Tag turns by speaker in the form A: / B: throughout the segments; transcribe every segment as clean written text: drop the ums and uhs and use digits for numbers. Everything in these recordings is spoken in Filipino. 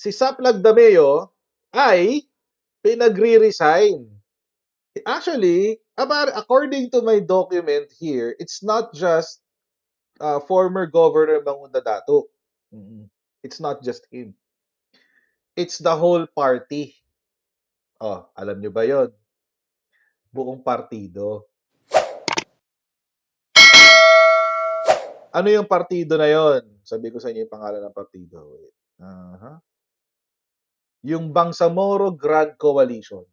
A: si Saplag Dameo ay pinagre-resign. Actually, according to my document here, it's not just former Governor Mangunda Dato. It's not just him. It's the whole party. Oh, alam nyo ba yon? Buong partido. Ano yung partido na yon? Sabi ko sa inyo yung pangalan ng partido. Wait. Yung Bangsamoro Grand Coalition.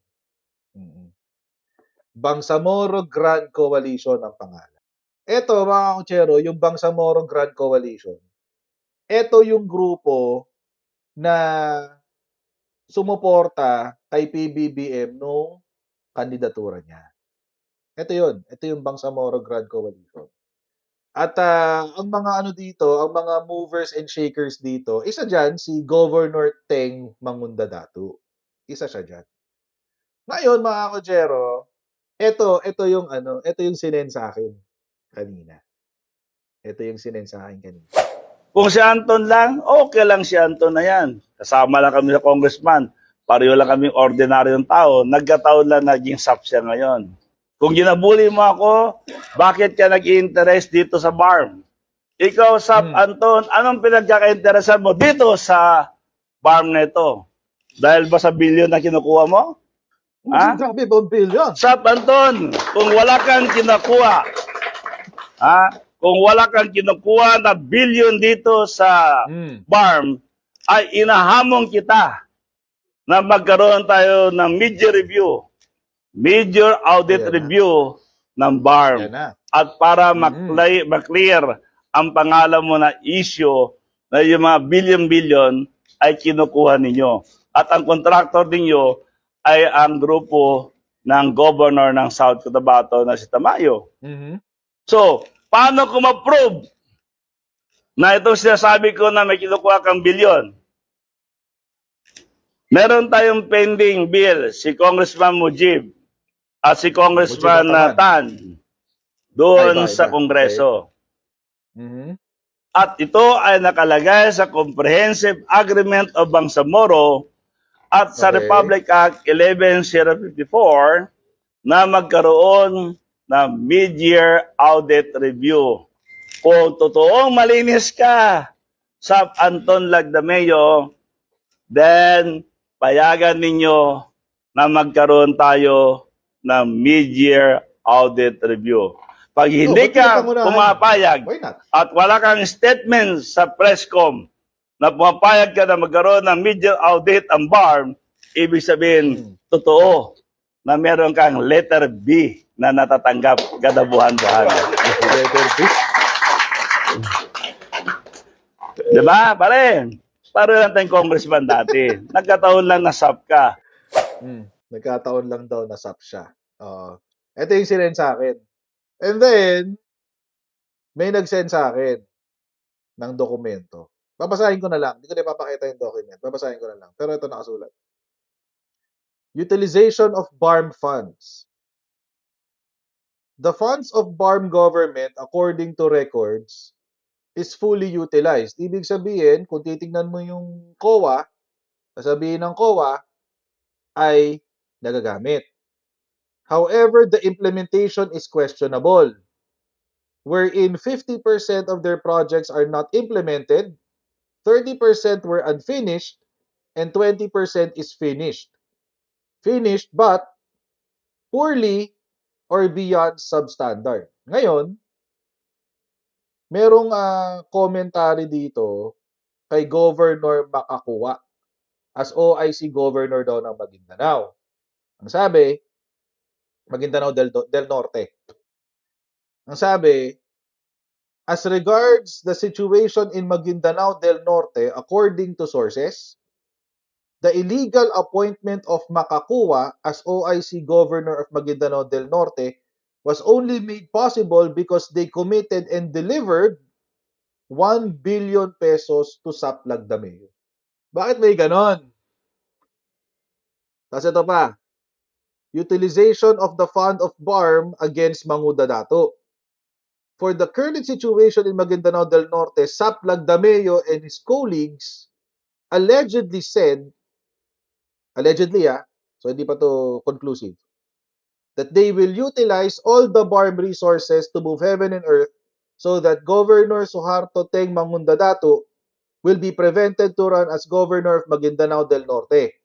A: Bangsamoro Grand Coalition ang pangalan. Ito, mga kutsero, yung Bangsamoro Grand Coalition, ito yung grupo na sumuporta kay PBBM nung kandidatura niya. Ito yun. Ito yung Bangsamoro Grand Coalition. At ang mga ano dito, ang mga movers and shakers dito, isa dyan si Governor Teng Mangundadato. Isa siya dyan. Ngayon, mga kutsero, ito yung sinend sa akin kanina. Ito yung sinend sa akin kanina.
B: Kung si Anton lang, okay lang si Anton na yan. Kasama lang kami sa congressman. Pareho lang kaming ordinaryong tao. Nagkataon lang naging SAP siya ngayon. Kung ginabuli mo ako, bakit ka nag-i-interest dito sa BARM? Ikaw, SAP Anton, anong pinagkaka-interesan mo dito sa BARM na ito? Dahil ba sa bilyon na kinukuha mo? Ha?
A: Grabe, billion.
B: SAP Anton, kung wala kang kinukuha, kung wala kang kinukuha na billion dito sa BARM, ay inahamon kita na magkaroon tayo ng major audit review ng BARM. At para maklear ang pangalan mo na issue na yung mga billion-billion ay kinukuha ninyo. At ang contractor ninyo ay ang grupo ng governor ng South Cotabato na si Tamayo. So, paano ko ma-prove na itong sinasabi ko na may kinukuha kang bilyon? Meron tayong pending bill, si Congressman Mujib at si Congressman Tan doon sa Kongreso. At ito ay nakalagay sa Comprehensive Agreement of Bangsamoro at sa Republic Act 11054 na magkaroon ng mid-year audit review. Kung totoong malinis ka sa Anton Lagdameo, then payagan ninyo na magkaroon tayo ng mid-year audit review. Pag hindi ka pumapayag at wala kang statement sa presscom na pumapayag ka na magkaroon ng mid-year audit ang BARM, ibig sabihin, totoo na meron kang letter B na natatanggap kada buwan-buwan.
A: Letter B?
B: Diba, pare? Paro lang tayong congressman dati. Nagkataon lang na SAP ka.
A: Nagkataon lang daw na SAP siya. Ito yung sinend sa akin. And then, may nag-send sa akin ng dokumento. Babasahin ko na lang. Hindi ko na ipapakita yung document. Babasahin ko na lang. Pero ito nakasulat. Utilization of BARM funds. The funds of BARM government, according to records, is fully utilized. Ibig sabihin, kung titingnan mo yung COA, sasabihin ng COA ay nagagamit. However, the implementation is questionable, wherein 50% of their projects are not implemented, 30% were unfinished, and 20% is finished. Finished but poorly or beyond substandard. Ngayon, merong commentary dito kay Governor Makakuwa as OIC Governor daw ng Maguindanao. Ang sabi, Maguindanao del Norte. Ang sabi, as regards the situation in Maguindanao del Norte, according to sources, the illegal appointment of Makakuwa as OIC Governor of Maguindanao del Norte was only made possible because they committed and delivered 1 billion pesos to Saplag Dameo. Bakit may ganon? Tapos ito pa, utilization of the fund of BARM against Mangudadato. For the current situation in Maguindanao del Norte, Saplag Dameo and his colleagues allegedly said, allegedly so hindi pa to conclusive, that they will utilize all the BARM resources to move heaven and earth so that Governor Suharto Teng Mangundadato will be prevented to run as Governor of Maguindanao del Norte.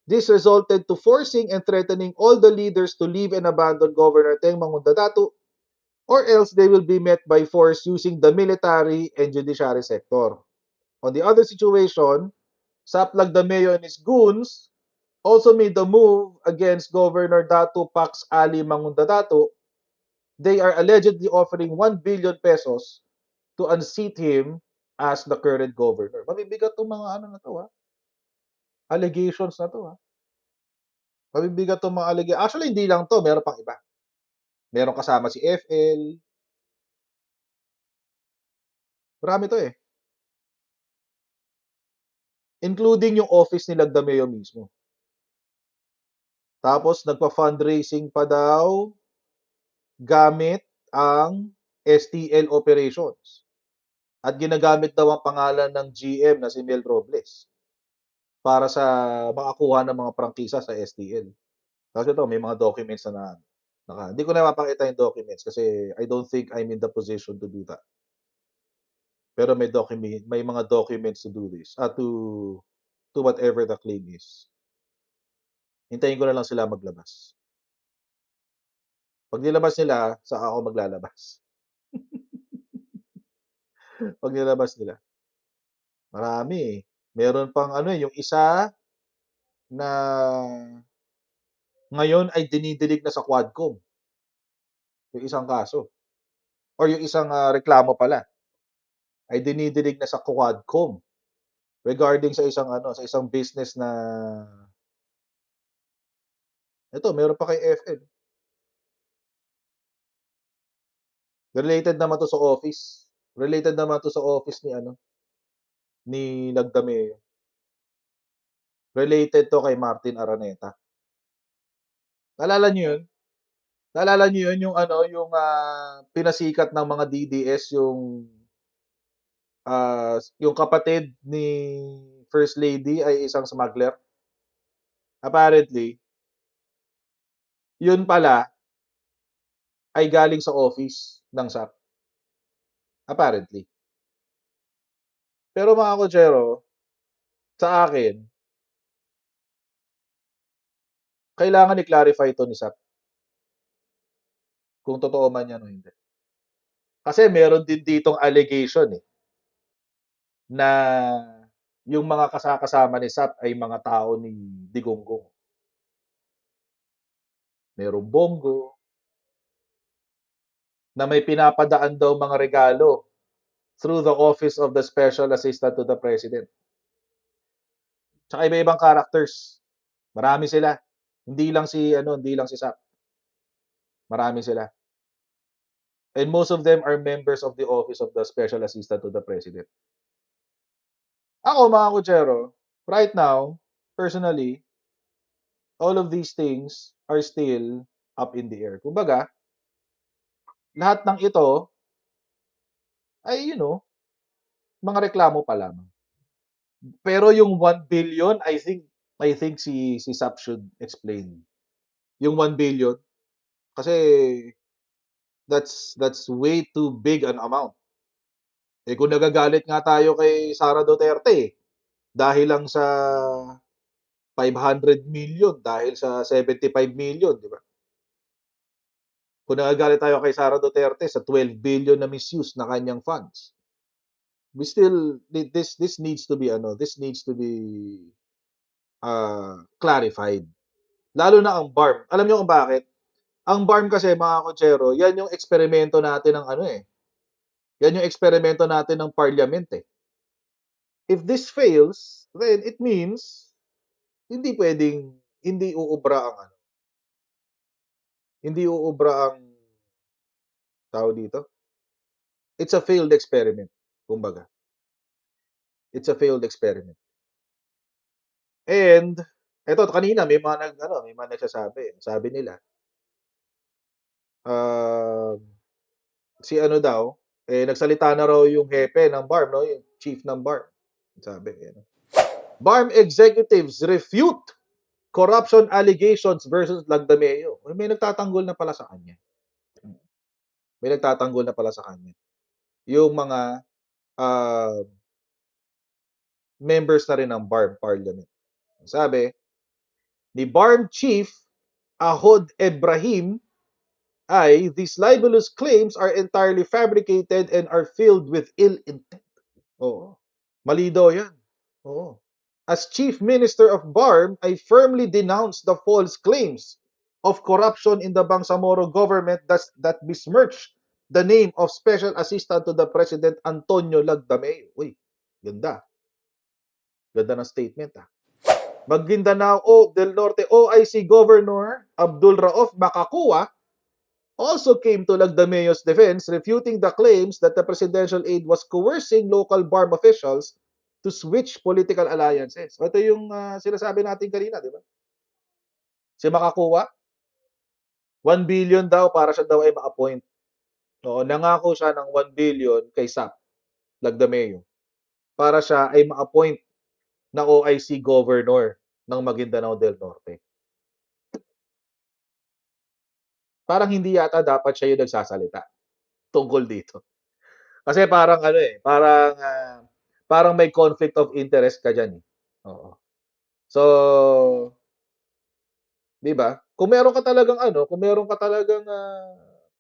A: This resulted to forcing and threatening all the leaders to leave and abandon Governor Teng Mangundadato, or else they will be met by force using the military and judiciary sector. On the other situation, Saplag Dameo and his goons also made the move against Governor Datu Pax Ali Mangundadato. They are allegedly offering 1 billion pesos to unseat him as the current governor. Mabibigat itong mga ano na to allegations na to Mabibigat itong mga allegations. Actually, hindi lang to, meron pang iba. Meron kasama si FL. Marami to Including yung office ni Lagdameo mismo. Tapos, nagpa-fundraising pa daw gamit ang STL operations. At ginagamit daw ang pangalan ng GM na si Mel Robles para sa makakuha ng mga prangkisa sa STL. Kasi ito, may mga documents na hindi ko na mapakita yung documents kasi I don't think I'm in the position to do that. Pero may mga documents to do this. To whatever the claim is. Hintayin ko na lang sila maglabas. Pag nilabas nila, saka ako maglalabas. Pag nilabas nila. Marami Meron pang yung isa na ngayon ay dinidilig na sa Quadcom. Yung isang kaso. Or yung isang reklamo pala ay dinidilig na sa Quadcom regarding sa isang business na meron pa kay FL. Related naman to sa office. Related naman to sa office ni Lagdameo. Related to kay Martin Araneta. Naalala niyo yun? Naalala niyo yun yung pinasikat ng mga DDS yung kapatid ni First Lady ay isang smuggler? Apparently, yun pala ay galing sa office ng SAP. Apparently. Pero mga kutsero, sa akin, kailangan i-clarify ito ni SAP. Kung totoo man yan o hindi. Kasi meron din ditong allegation na yung mga kasama ni SAP ay mga tao ni Digonggong. Merong Bongo, na may pinapadaan daw mga regalo through the Office of the Special Assistant to the President. Tsaka iba-ibang characters. Marami sila. Hindi lang si SAP. Marami sila. And most of them are members of the Office of the Special Assistant to the President. Ako, mga kutsero, right now, personally, all of these things are still up in the air. Kumbaga, lahat ng ito ay, mga reklamo pa lamang. Pero yung 1 billion, I think si SAP should explain. Yung 1 billion, kasi that's way too big an amount. Kung nagagalit nga tayo kay Sara Duterte, dahil lang sa 500 million, dahil sa 75 million, di ba? Kung nagagalit tayo kay Sara Duterte sa 12 billion na misuse na kanyang funds, this needs to be clarified. Lalo na ang BARM. Alam niyo kung bakit? Ang BARM kasi, mga kutsero, yan yung eksperimento natin ng Yan yung eksperimento natin ng parliament If this fails, then it means hindi pwedeng hindi uubra ang tao dito. It's a failed experiment, kumbaga. It's a failed experiment. And eto kanina may mga nagsasabi. Sabi nila, si daw, nagsalita na raw yung hepe ng BARM, yung chief ng BARM. Sabi, BARM executives refute corruption allegations versus Lagdameo. May nagtatanggol na pala sa kanya. May nagtatanggol na pala sa kanya. Yung mga members na rin ng BARM Parliament. Sabi, ni BARM Chief Ahod Ebrahim ay, these libelous claims are entirely fabricated and are filled with ill intent. Oo. Mali daw yan. Oo. As Chief Minister of BARM, I firmly denounce the false claims of corruption in the Bangsamoro government that besmirch the name of Special Assistant to the President Antonio Lagdameo. Uy, ganda. Ganda ng statement ah. Maguindanao del Norte OIC Governor Abdul Rauf Makakua also came to Lagdameo's defense, refuting the claims that the presidential aide was coercing local BARM officials to switch political alliances. Ito yung sinasabi natin kanina, di ba? Si Makakuha, 1 billion daw para siya daw ay ma-appoint. Oo, nangako siya ng 1 billion kay SAP, Lagdameo, para siya ay ma-appoint na OIC governor ng Maguindanao del Norte. Parang hindi yata dapat siya yung nagsasalita tungkol dito. Kasi parang parang may conflict of interest ka diyan eh. Oo. So, 'di ba? Kung meron ka talagang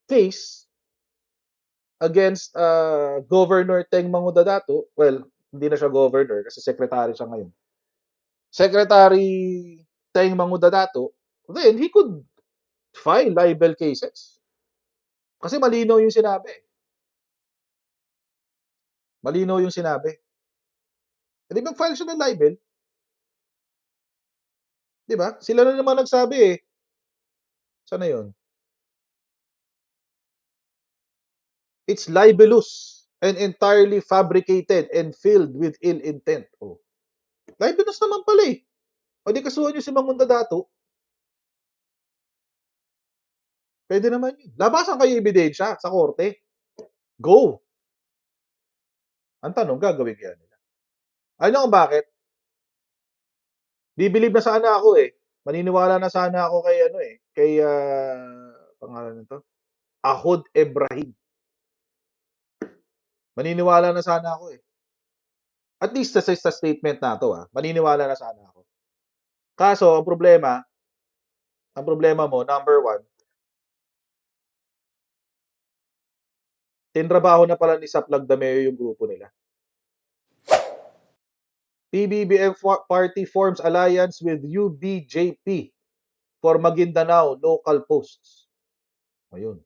A: case against Governor Teng Mangudadato, well, hindi na siya governor kasi secretary siya ngayon. Secretary Teng Mangudadato, then he could file libel cases. Kasi malinaw yung sinabi. Malinaw yung sinabi. Hindi mag-file siya ng libel. 'Di ba? Sila na naman nagsabi eh. Sana 'yon? It's libelous and entirely fabricated and filled with ill intent. Oh. Libelous naman pala eh. O di kasuhan nyo si Mangundadato. Pwede naman yun. Labasan kayo ebidensya sa korte. Go. Ang tanong, gagawin kaya nila. Ano kung bakit? Bibilib na sana ako eh. Maniniwala na sana ako kay kay pangalan nito, Ahod Ebrahim. Maniniwala na sana ako eh. At least sa statement na to maniniwala na sana ako. Kaso, ang problema mo, number one, tinrabaho na pala ni Saplag Dameo yung grupo nila. PBBM party forms alliance with UBJP for Maguindanao local posts. Ayun.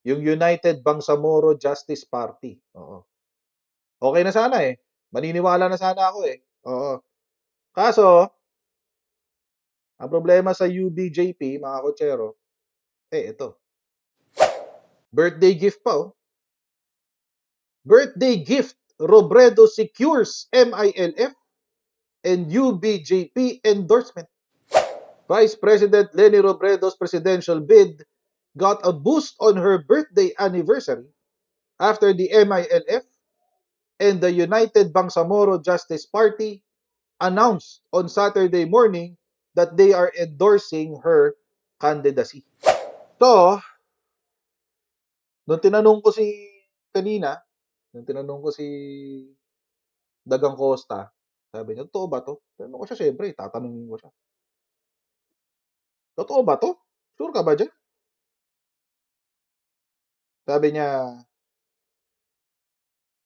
A: Yung United Bangsamoro Justice Party. Oo. Okay na sana eh. Maniniwala na sana ako eh. Oo. Kaso, ang problema sa UBJP, mga kotsero, ito. Birthday gift pa oh. Birthday gift, Robredo secures MILF and UBJP endorsement. Vice President Leni Robredo's presidential bid got a boost on her birthday anniversary after the MILF and the United Bangsamoro Justice Party announced on Saturday morning that they are endorsing her candidacy. So, nung tinanong ko si Dagang Costa, sabi niya, totoo ba to? Tanong ko siya, syempre, tatanungin ko siya. Totoo ba to? Sure ka ba dyan? Sabi niya,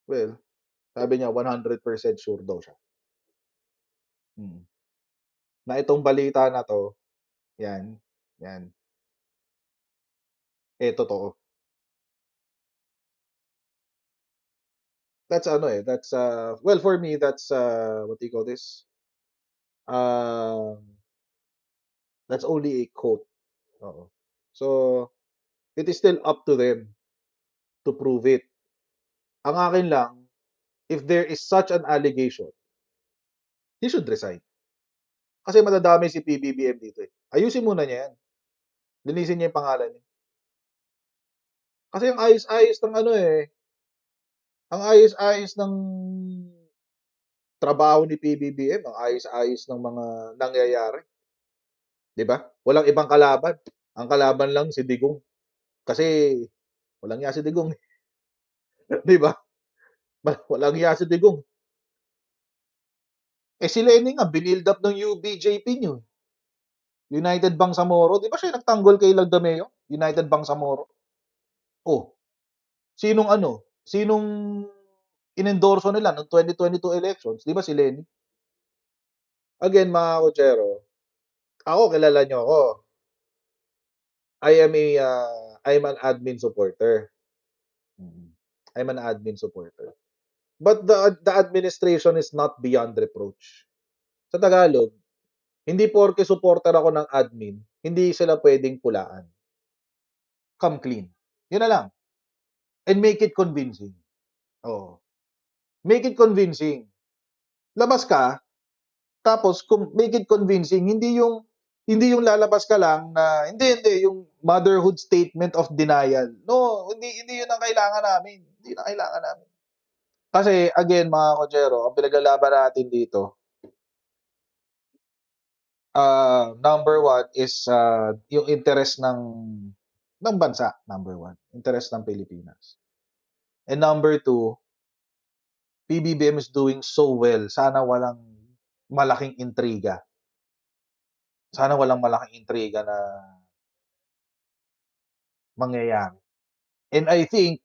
A: well, sabi niya 100% sure daw siya. Na itong balita na to, yan, totoo. That's well for me, that's what do you call this? That's only a quote. Oo. So, it is still up to them to prove it. Ang akin lang, if there is such an allegation, he should resign. Kasi madadami si PBBM dito eh. Ayusin muna niya yan. Linisin niya yung pangalan niya. Kasi ang ayos-ayos ng ang ayos-ayos ng trabaho ni PBBM, ang ayos-ayos ng mga nangyayari. 'Di ba? Walang ibang kalaban. Ang kalaban lang si Digong. Kasi walang hiya si Digong, 'di ba? Walang hiya si Digong. Eh si Lenny nga, binild up ng UBJP niyo. United Bangsamoro, 'di ba siya nagtanggol kay Lagdameo? United Bangsamoro. Oh, sinong inendorso nila noong 2022 elections, 'di ba si Lenny? Again, mga kotsero, ako kilala niyo ako. I'm an admin supporter. I'm an admin supporter. But the administration is not beyond reproach. Sa Tagalog, hindi porke supporter ako ng admin, hindi sila pwedeng pulaan. Come clean. Yun na lang. And make it convincing. Oo. Make it convincing. Labas ka, tapos make it convincing, hindi yung lalabas ka lang na hindi yung motherhood statement of denial. No, hindi yun ang kailangan namin. Hindi na kailangan namin. Kasi again, mga kotsero, ang pinaglalaban natin dito, number one is yung interest ng bansa, number one. Interest ng Pilipinas. And number two, PBBM is doing so well. Sana walang malaking intriga. Sana walang malaking intriga na mangyayari. And I think,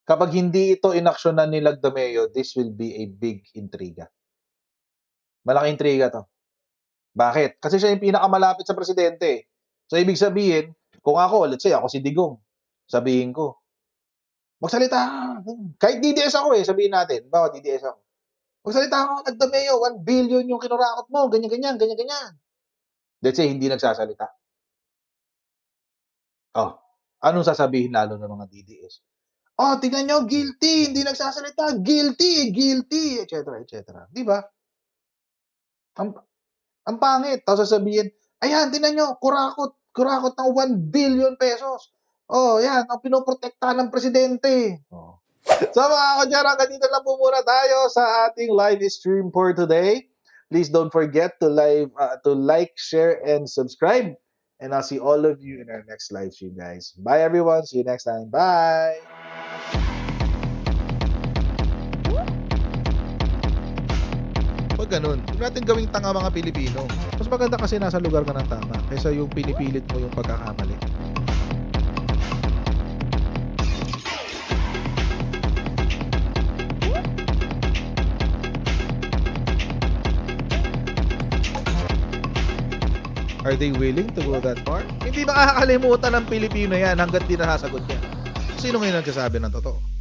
A: kapag hindi ito inaksyonan ni Lagdameo, this will be a big intriga. Malaking intriga to. Bakit? Kasi siya yung pinakamalapit sa presidente. So, ibig sabihin, kung ako, let's say, ako si Digong, sabihin ko, magsalita ka. Kahit DDS ako sabihin natin. Bawa DDS ako. Magsalita ako, Lagdameo, 1 billion yung kinurakot mo, ganyan-ganyan, ganyan-ganyan. Let's say, hindi nagsasalita. Oh, anong sasabihin lalo ng mga DDS? Oh, tingnan nyo, guilty, hindi nagsasalita, guilty, etc., etc. Di ba? Ang pangit. Tapos sasabihin, ayan, tingnan nyo, kurakot ng 1 billion pesos. Oh, yan, ang pinoprotektahan ng presidente. Oh. So mga kadyara, ganito lang po muna tayo sa ating live stream for today. Please don't forget to like, share, and subscribe. And I'll see all of you in our next live stream, guys. Bye, everyone. See you next time. Bye! Pag ganun, huwag natin gawing tanga mga Pilipino. Mas maganda kasi nasa lugar ka ng tama kaysa yung pinipilit mo yung pagkakamali. Are they willing to go that far? Hindi makakalimutan ng Pilipino yan hanggat di nasasagot yan. Sino ngayon nagsasabi ng totoo?